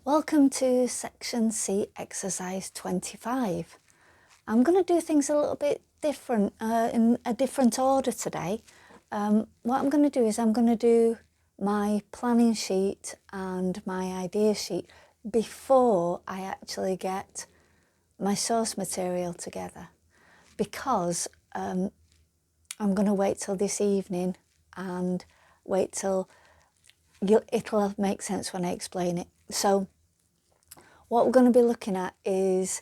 Welcome to section C, exercise 25. I'm going to do things a little bit different, in a different order today. What I'm going to do is I'm going to do my planning sheet and my idea sheet before I actually get my source material together, because I'm going to wait till this evening and wait till it'll make sense when I explain it. So what we're going to be looking at is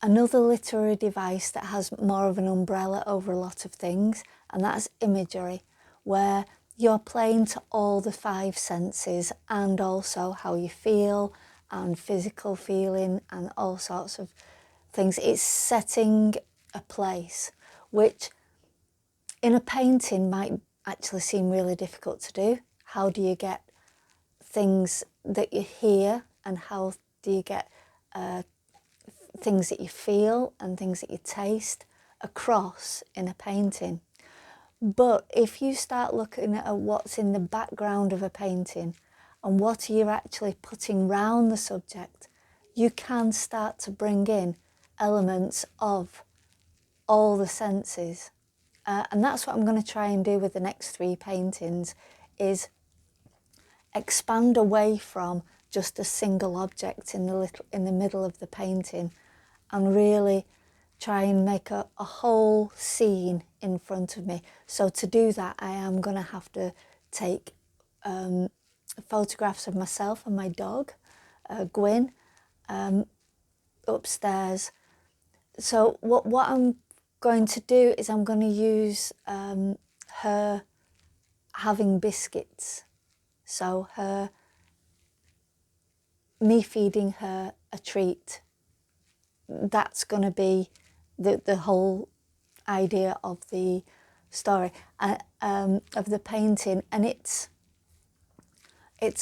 another literary device that has more of an umbrella over a lot of things, and that's imagery, where you're playing to all the five senses and also how you feel and physical feeling and all sorts of things. It's setting a place, which in a painting might actually seem really difficult to do. How do you get things that you hear, and how do you get things that you feel and things that you taste across in a painting? But if you start looking at what's in the background of a painting and what you're actually putting round the subject, you can start to bring in elements of all the senses. And that's what I'm going to try and do with the next three paintings, is expand away from just a single object in the middle of the painting and really try and make a whole scene in front of me. So to do that, I am going to have to take photographs of myself and my dog, Gwyn, upstairs. So what I'm going to do is I'm going to use her having biscuits. So me feeding her a treat. That's going to be the whole idea of the story, of the painting. And it's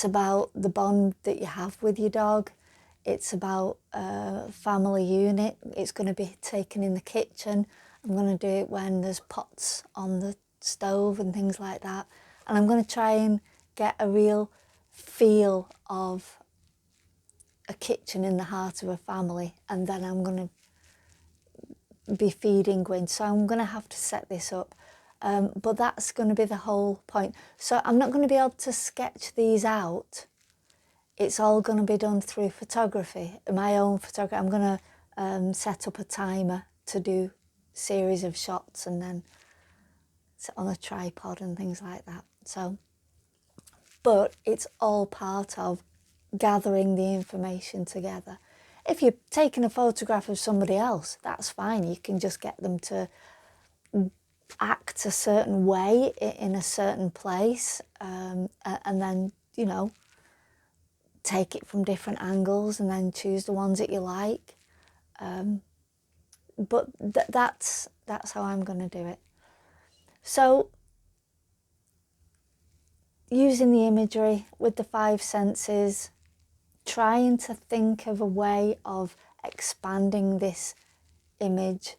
about the bond that you have with your dog. It's about a family unit. It's going to be taken in the kitchen. I'm going to do it when there's pots on the stove and things like that. And I'm going to try and get a real feel of a kitchen in the heart of a family. And then I'm going to be feeding Gwyn. So I'm going to have to set this up. But that's going to be the whole point. So I'm not going to be able to sketch these out. It's all going to be done through photography, my own photography. I'm going to set up a timer to do a series of shots and then sit on a tripod and things like that. So, but it's all part of gathering the information together. If you're taking a photograph of somebody else, that's fine. You can just get them to act a certain way in a certain place, and then, you know, take it from different angles and then choose the ones that you like. But that's how I'm going to do it. So using the imagery with the five senses, trying to think of a way of expanding this image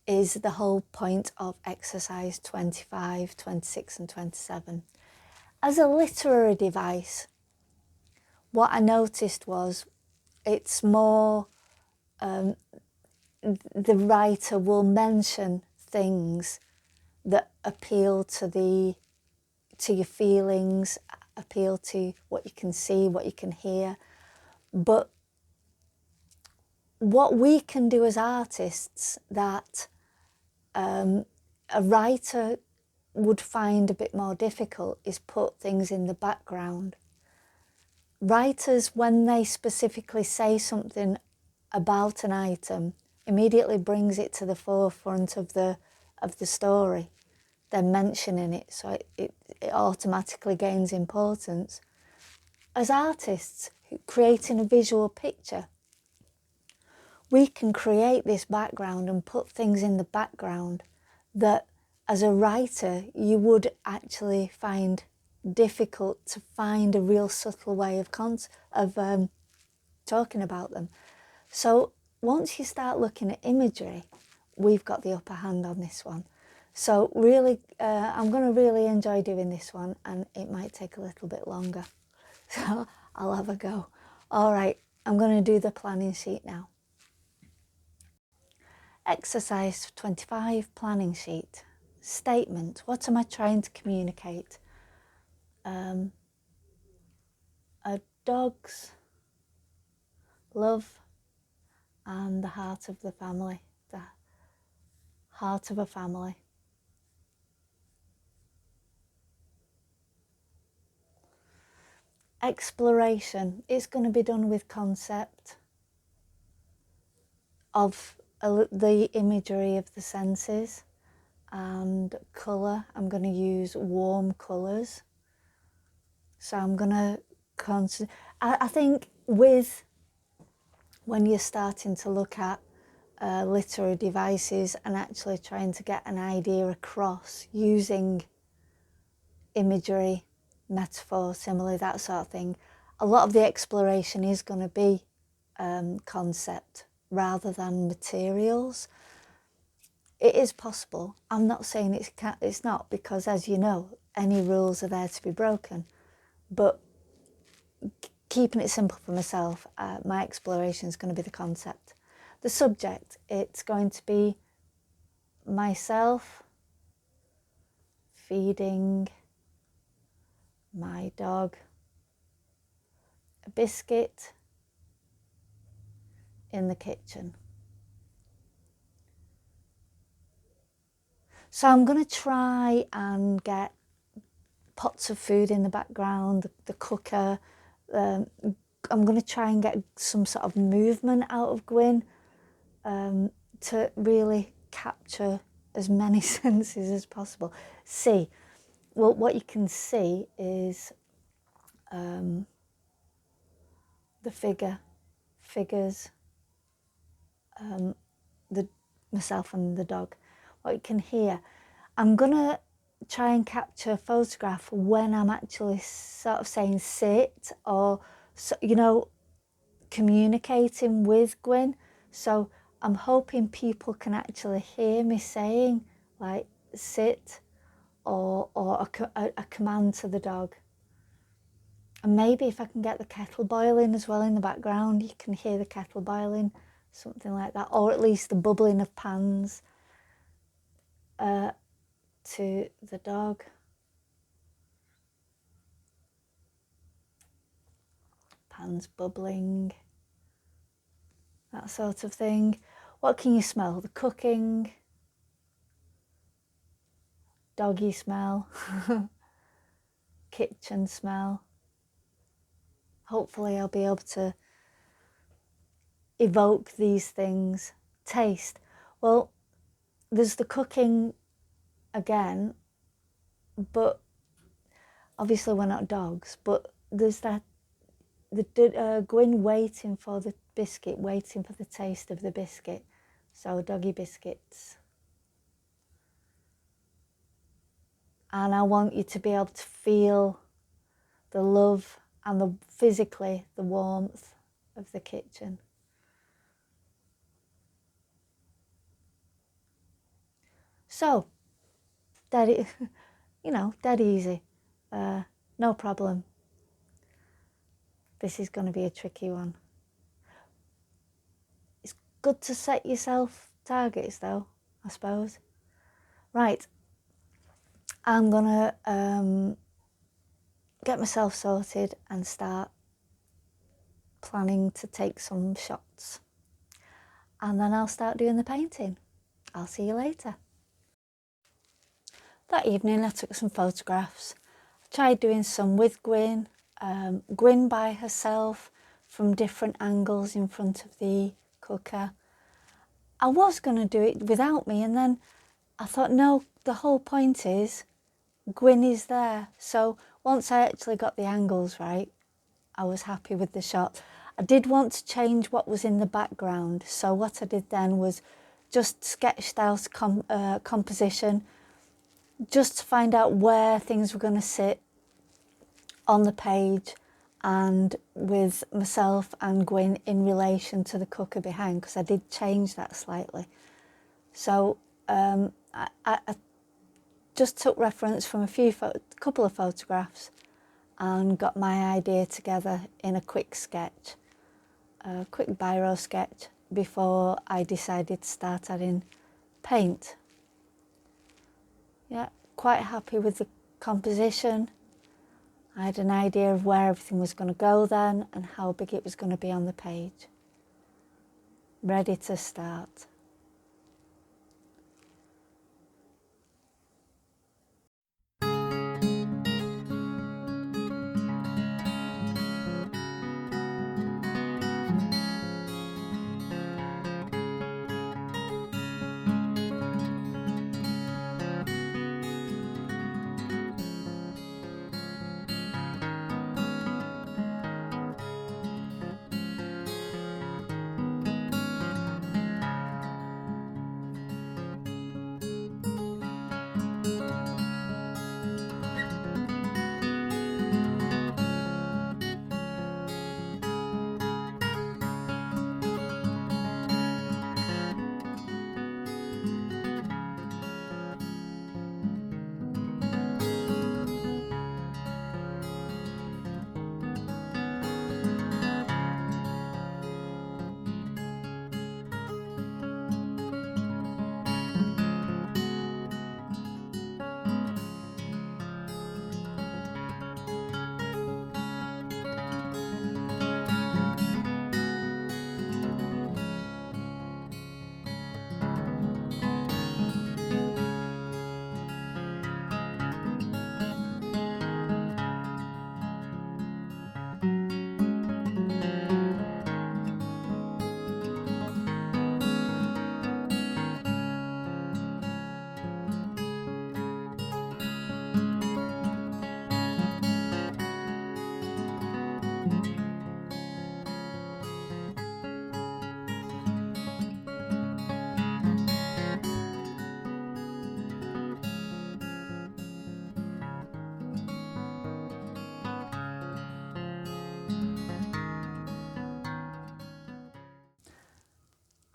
is the whole point of exercise 25, 26 and 27. As a literary device, what I noticed was it's more, the writer will mention things that appeal to your feelings, appeal to what you can see, what you can hear. But what we can do as artists that a writer would find a bit more difficult is put things in the background. Writers, when they specifically say something about an item, immediately brings it to the forefront of the story. They're mentioning it, so it automatically gains importance. As artists creating a visual picture, we can create this background and put things in the background that as a writer you would actually find difficult to find a real subtle way of talking about them. So once you start looking at imagery, we've got the upper hand on this one. So really, I'm going to really enjoy doing this one, and it might take a little bit longer. So I'll have a go. All right, I'm going to do the planning sheet now. Exercise 25, planning sheet. Statement. What am I trying to communicate? A dog's love and the heart of the family. The heart of a family. Exploration. It's going to be done with concept of the imagery of the senses, and colour. I'm going to use warm colours. So I'm going to I think with when you're starting to look at literary devices and actually trying to get an idea across using imagery, metaphor, simile, that sort of thing, a lot of the exploration is going to be concept rather than materials. It is possible. I'm not saying it's not, because as you know, any rules are there to be broken. But keeping it simple for myself, my exploration is going to be the concept. The subject, it's going to be myself feeding my dog a biscuit in the kitchen. So I'm going to try and get pots of food in the background, the cooker. I'm going to try and get some sort of movement out of Gwyn to really capture as many senses as possible. Well, what you can see is the figures, myself and the dog. What you can hear. I'm gonna try and capture a photograph when I'm actually sort of saying sit, or communicating with Gwyn. So I'm hoping people can actually hear me saying like sit, or a command to the dog. And maybe if I can get the kettle boiling as well in the background, you can hear the kettle boiling, something like that, or at least the bubbling of pans to the dog. Pans bubbling, that sort of thing. What can you smell? The cooking, doggy smell, kitchen smell. Hopefully I'll be able to evoke these things. Taste. Well, there's the cooking again, but obviously we're not dogs, but there's that, Gwyn waiting for the biscuit, waiting for the taste of the biscuit. So doggy biscuits. And I want you to be able to feel the love and physically the warmth of the kitchen. So, dead easy, no problem. This is going to be a tricky one. It's good to set yourself targets though, I suppose. Right, I'm going to get myself sorted and start planning to take some shots. And then I'll start doing the painting. I'll see you later. That evening I took some photographs. I tried doing some with Gwyn, Gwyn by herself from different angles in front of the cooker. I was going to do it without me, and then I thought, no, the whole point is Gwyn is there. So once I actually got the angles right, I was happy with the shot. I did want to change what was in the background, so what I did then was just sketched out composition, just to find out where things were going to sit on the page and with myself and Gwyn in relation to the cooker behind, because I did change that slightly. So I just took reference from couple of photographs and got my idea together in a quick sketch, a quick biro sketch, before I decided to start adding paint. Yeah, quite happy with the composition. I had an idea of where everything was going to go then and how big it was going to be on the page. Ready to start.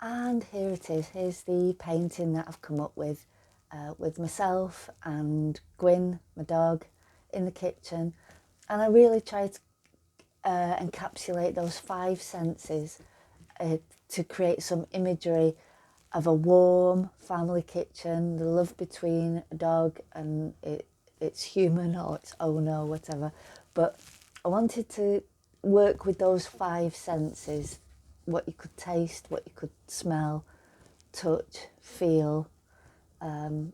And here it is. Here's the painting that I've come up with myself and Gwyn, my dog, in the kitchen. And I really tried to encapsulate those 5 senses to create some imagery of a warm family kitchen, the love between a dog and its human or its owner or whatever. But I wanted to work with those 5 senses, what you could taste, what you could smell, touch, feel, and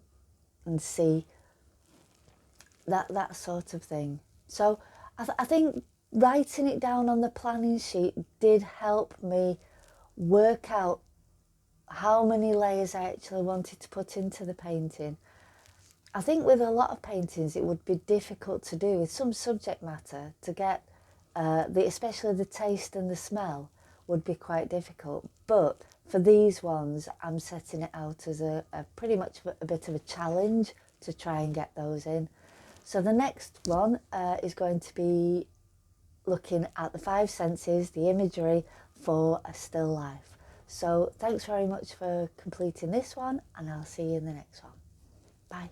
see, that sort of thing. So I think writing it down on the planning sheet did help me work out how many layers I actually wanted to put into the painting. I think with a lot of paintings it would be difficult to do with some subject matter to get especially the taste and the smell would be quite difficult. But for these ones, I'm setting it out as a pretty much a bit of a challenge to try and get those in. So the next one is going to be looking at the 5 senses, the imagery for a still life. So thanks very much for completing this one, and I'll see you in the next one. Bye.